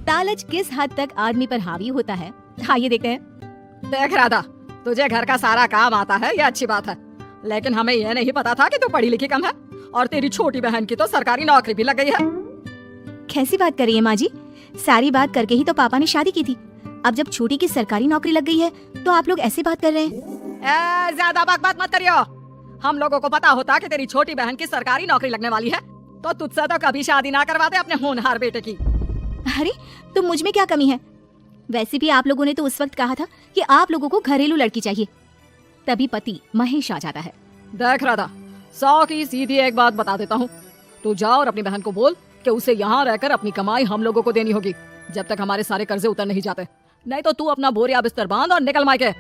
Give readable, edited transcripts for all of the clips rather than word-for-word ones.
लालच किस हद तक आदमी पर हावी होता है, आइए देखते हैं। देख राधा, तुझे घर का सारा काम आता है, ये अच्छी बात है, लेकिन हमें यह नहीं पता था कि तू पढ़ी लिखी कम है और तेरी छोटी बहन की तो सरकारी नौकरी भी लग गई है। कैसी बात कर रही है माँ जी? सारी बात करके ही तो पापा ने शादी की थी। अब जब छोटी की सरकारी नौकरी लग गई है तो आप लोग ऐसी बात कर रहे हैं? ज्यादा बात मत करियो। हम लोगों को पता होता कि तेरी छोटी बहन की सरकारी नौकरी लगने वाली है तो तुझसे तो कभी शादी ना करवाते अपने होनहार बेटे की। अरे तो मुझ में क्या कमी है? वैसे भी आप लोगों ने तो उस वक्त कहा था कि आप लोगों को घरेलू लड़की चाहिए, तभी पति महेश आ जाता है। देख राधा, 100 की सीधी एक बात बता देता हूँ, तू जा और अपनी बहन को बोल कि उसे यहाँ रहकर अपनी कमाई हम लोगों को देनी होगी जब तक हमारे सारे कर्जे उतर नहीं जाते, नहीं तो तू अपना बोरिया बिस्तर बांध और निकल मायके।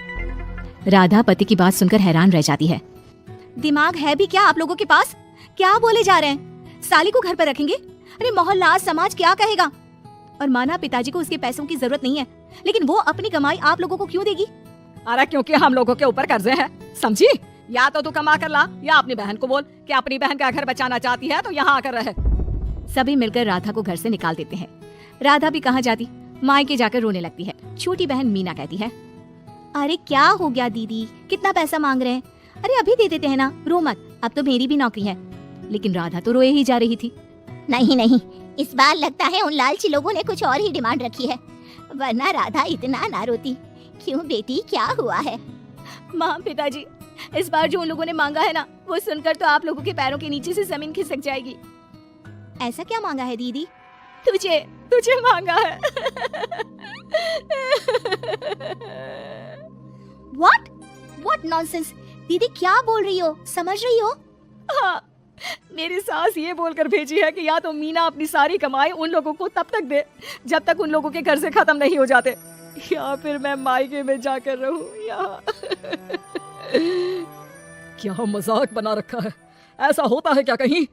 राधा पति की बात सुनकर हैरान रह जाती है। दिमाग है भी क्या आप लोगों के पास? क्या बोले जा रहे हैं? साली को घर पर रखेंगे? अरे मोहल्ला समाज क्या कहेगा? और माना पिताजी को उसके पैसों की जरूरत नहीं है, लेकिन वो अपनी कमाई आप लोगों को क्यों देगी? अरे क्योंकि हम लोगों के ऊपर कर्जे हैं, समझी? या तो तू कमा कर ला या अपनी बहन को बोल कि अपनी बहन का घर बचाना चाहती है तो यहाँ आकर रहे। सभी मिलकर राधा को घर से निकाल देते हैं। राधा भी कहाँ जाती, मायके जाकर रोने लगती है। छोटी बहन मीना कहती है, अरे क्या हो गया दीदी, कितना पैसा मांग रहे हैं? अरे अभी दे देते हैं ना, रो मत, अब तो मेरी भी नौकरी है। लेकिन राधा तो रोए ही जा रही थी। नहीं, इस बार लगता है उन लालची लोगों ने कुछ और ही डिमांड रखी है, वरना राधा इतना ना रोती। क्यों बेटी, क्या हुआ है? माँ पिताजी, इस बार जो उन लोगों ने मांगा है ना, वो सुनकर तो आप लोगों के पैरों के नीचे से जमीन खिसक जाएगी। ऐसा क्या मांगा है दीदी? तुझे मांगा है। What nonsense? दीदी क्या बोल रही हो, समझ रही हो? हाँ, मेरी सास ये बोलकर भेजी है कि या तो मीना अपनी सारी कमाई उन लोगों को तब तक दे जब तक उन लोगों के कर्जे खत्म नहीं हो जाते, या फिर मैं मायके में जाकर रहूं यहाँ। क्या मजाक बना रखा है, ऐसा होता है क्या कहीं?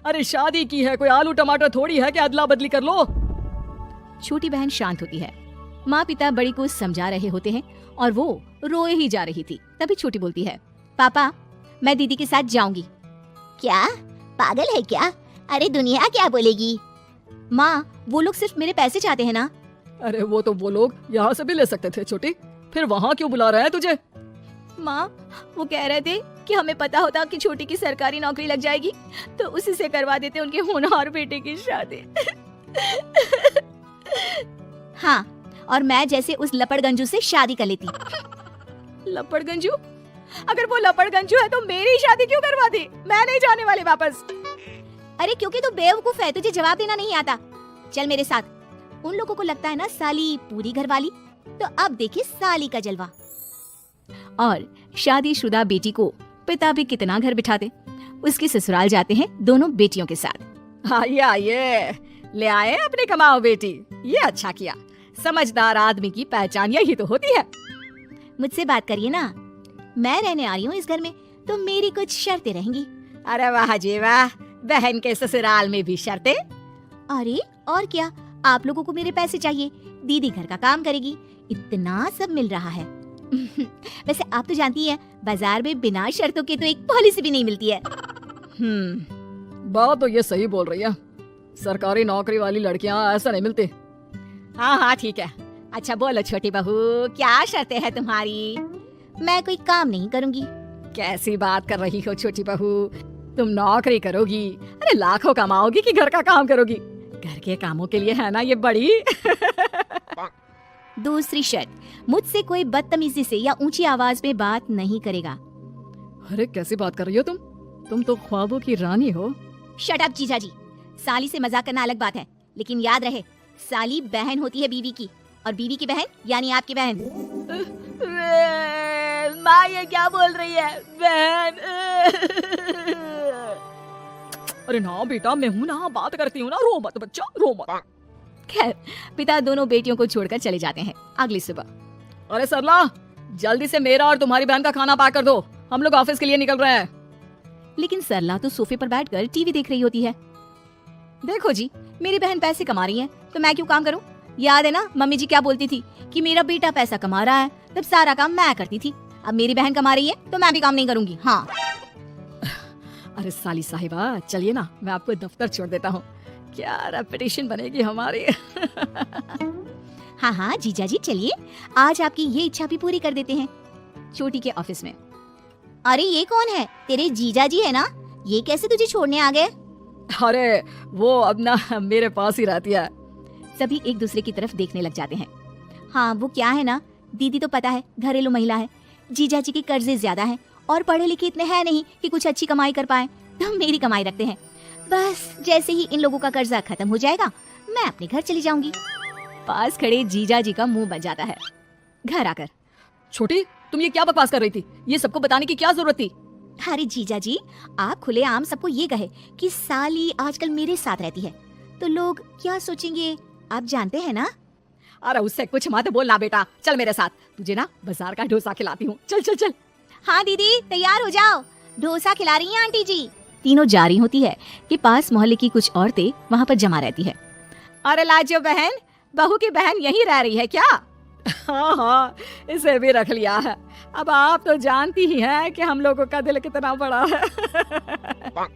अरे शादी की है, कोई आलू टमाटर थोड़ी है कि अदला बदली कर लो। छोटी बहन शांत होती है। माँ पिता बड़ी को समझा रहे होते हैं और वो रोए ही जा रही थी। तभी छोटी बोलती है, पापा मैं दीदी के साथ जाऊंगी। क्या पागल है क्या? अरे दुनिया क्या बोलेगी? माँ वो लोग सिर्फ मेरे पैसे चाहते हैं ना। अरे वो तो वो लोग यहाँ से भी ले सकते थे छोटी, फिर वहाँ क्यों बुला रहे हैं तुझे? माँ वो कह रहे थे कि हमें पता होता कि छोटी की सरकारी नौकरी लग जाएगी तो उसी से करवा देते उनके होनहार बेटे की शादी। हाँ, और मैं जैसे उस लपड़गंजू से शादी कर लेती। लपड़गंजू? अगर वो लपड़गंजू है तो मेरी शादी क्यों करवा दी? मैं नहीं जाने वाली वापस। अरे क्योंकि तू बेवकूफ है, तुझे जवाब देना नहीं आता। चल मेरे साथ। उन लोगों को लगता है ना साली पूरी घरवाली, तो अब देखिए साली का जलवा। और शादीशुदा बेटी को पिता भी कितना घर बिठाते। उसके ससुराल जाते हैं दोनों बेटियों के साथ। आइए ले आए अपनी कमाओ बेटी, ये अच्छा किया। समझदार आदमी की पहचान यही तो होती है। मुझसे बात करिए ना, मैं रहने आ रही हूँ इस घर में तो मेरी कुछ शर्तें रहेंगी। अरे वाह जी वाह, बहन के ससुराल में भी शर्तें? अरे और क्या, आप लोगों को मेरे पैसे चाहिए, दीदी घर का काम करेगी, इतना सब मिल रहा है। वैसे आप तो जानती हैं, बाजार में बिना शर्तों के तो एक पॉलिसी भी नहीं मिलती है। बात तो ये सही बोल रही है, सरकारी नौकरी वाली लड़कियां ऐसा नहीं मिलती। हाँ ठीक है। अच्छा बोलो छोटी बहू, क्या शर्तें हैं तुम्हारी? मैं कोई काम नहीं करूंगी। कैसी बात कर रही हो छोटी बहू, तुम नौकरी करोगी? अरे लाखों कमाओगी कि घर का काम करोगी? घर के कामों के लिए है ना ये बड़ी। दूसरी शर्त, मुझसे कोई बदतमीजी से या ऊंची आवाज में बात नहीं करेगा। अरे कैसी बात कर रही हो तुम तो ख्वाबों की रानी हो। शट अप जीजा जी, साली से मजाक करना अलग बात है, लेकिन याद रहे साली बहन होती है बीवी की, और बीवी की बहन यानी आपकी बहन। माँ ये क्या बोल रही है? बहन? अरे ना बेटा, मैं हूँ ना, बात करती हूँ ना, रो मत बच्चा, रो मत। खैर पिता दोनों बेटियों को छोड़कर चले जाते हैं। अगली सुबह, अरे सरला जल्दी से मेरा और तुम्हारी बहन का खाना पैक कर दो, हम लोग ऑफिस के लिए निकल रहे हैं। लेकिन सरला तो सोफे पर बैठकर टीवी देख रही होती है। देखो जी, मेरी बहन पैसे कमा रही है तो मैं क्यों काम करूं? याद है ना मम्मी जी क्या बोलती थी कि मेरा बेटा पैसा कमा रहा है, तब सारा काम मैं करती थी। अब मेरी बहन कमा रही है तो मैं भी काम नहीं करूंगी। हाँ। अरे साली साहिबा चलिए ना, मैं आपको दफ्तर छोड़ देता हूँ। क्या रेपुटेशन बनेगी हमारी। हाँ हाँ जीजा जी चलिए, आज आपकी ये इच्छा भी पूरी कर देते हैं। छोटी के ऑफिस में। अरे ये कौन है? तेरे जीजा जी है ना? ये कैसे तुझे छोड़ने आ गए? अरे वो अब ना मेरे पास ही रहती है। सभी एक दूसरे की तरफ देखने लग जाते हैं। हाँ वो क्या है ना, दीदी तो पता है घरेलू महिला है, जीजा जी के कर्जे ज्यादा हैं और पढ़े लिखे इतने हैं नहीं कि कुछ अच्छी कमाई कर पाए, तो मेरी कमाई रखते हैं। बस जैसे ही इन लोगों का कर्जा खत्म हो जाएगा मैं अपने घर चली जाऊंगी। पास खड़े जीजा जी का मुंह बन जाता है। घर आकर, छोटी तुम ये क्या बकवास कर रही थी? ये सबको बताने की क्या जरूरत थी? अरे जीजा जी आप खुलेआम सबको ये कहे कि साली आजकल मेरे साथ रहती है तो लोग क्या सोचेंगे आप जानते हैं ना। अरे उससे कुछ मत बोलना बेटा, चल मेरे साथ, तुझे ना बाजार का डोसा खिलाती हूँ। चल चल चल। हाँ दीदी तैयार हो जाओ, डोसा खिला रही हैं आंटी जी। तीनों जा रही होती है कि पास मोहल्ले की कुछ औरतें वहाँ पर जमा रहती है। अरे लाजो बहन, बहू की बहन यहीं रह रही है क्या? हाँ हाँ इसे भी रख लिया है। अब आप तो जानती ही हैं कि हम लोगों का दिल कितना बड़ा है।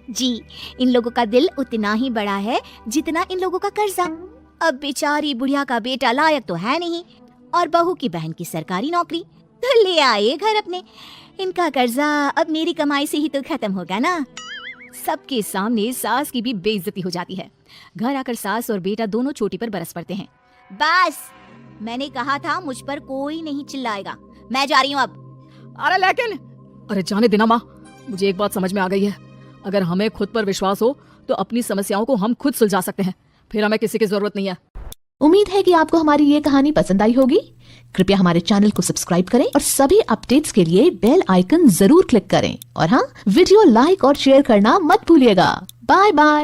जी इन लोगों का दिल उतना ही बड़ा है जितना इन लोगों का कर्जा। अब बेचारी बुढ़िया का बेटा लायक तो है नहीं और बहू की बहन की सरकारी नौकरी, तो ले आए घर अपने। इनका कर्जा अब मेरी कमाई से ही तो खत्म होगा ना। सबके सामने सास की भी बेइज्जती हो जाती है। घर आकर सास और बेटा दोनों चोटी पर बरस पड़ते हैं। बस मैंने कहा था मुझ पर कोई नहीं चिल्लाएगा, मैं जा रही हूँ अब। अरे लेकिन, अरे जाने देना माँ, मुझे एक बात समझ में आ गई है। अगर हमें खुद पर विश्वास हो तो अपनी समस्याओं को हम खुद सुलझा सकते हैं, फिर हमें किसी की जरूरत नहीं है। उम्मीद है कि आपको हमारी ये कहानी पसंद आई होगी। कृपया हमारे चैनल को सब्सक्राइब करें और सभी अपडेट्स के लिए बेल आइकन जरूर क्लिक करें। और हाँ, वीडियो लाइक और शेयर करना मत भूलिएगा। Bye bye.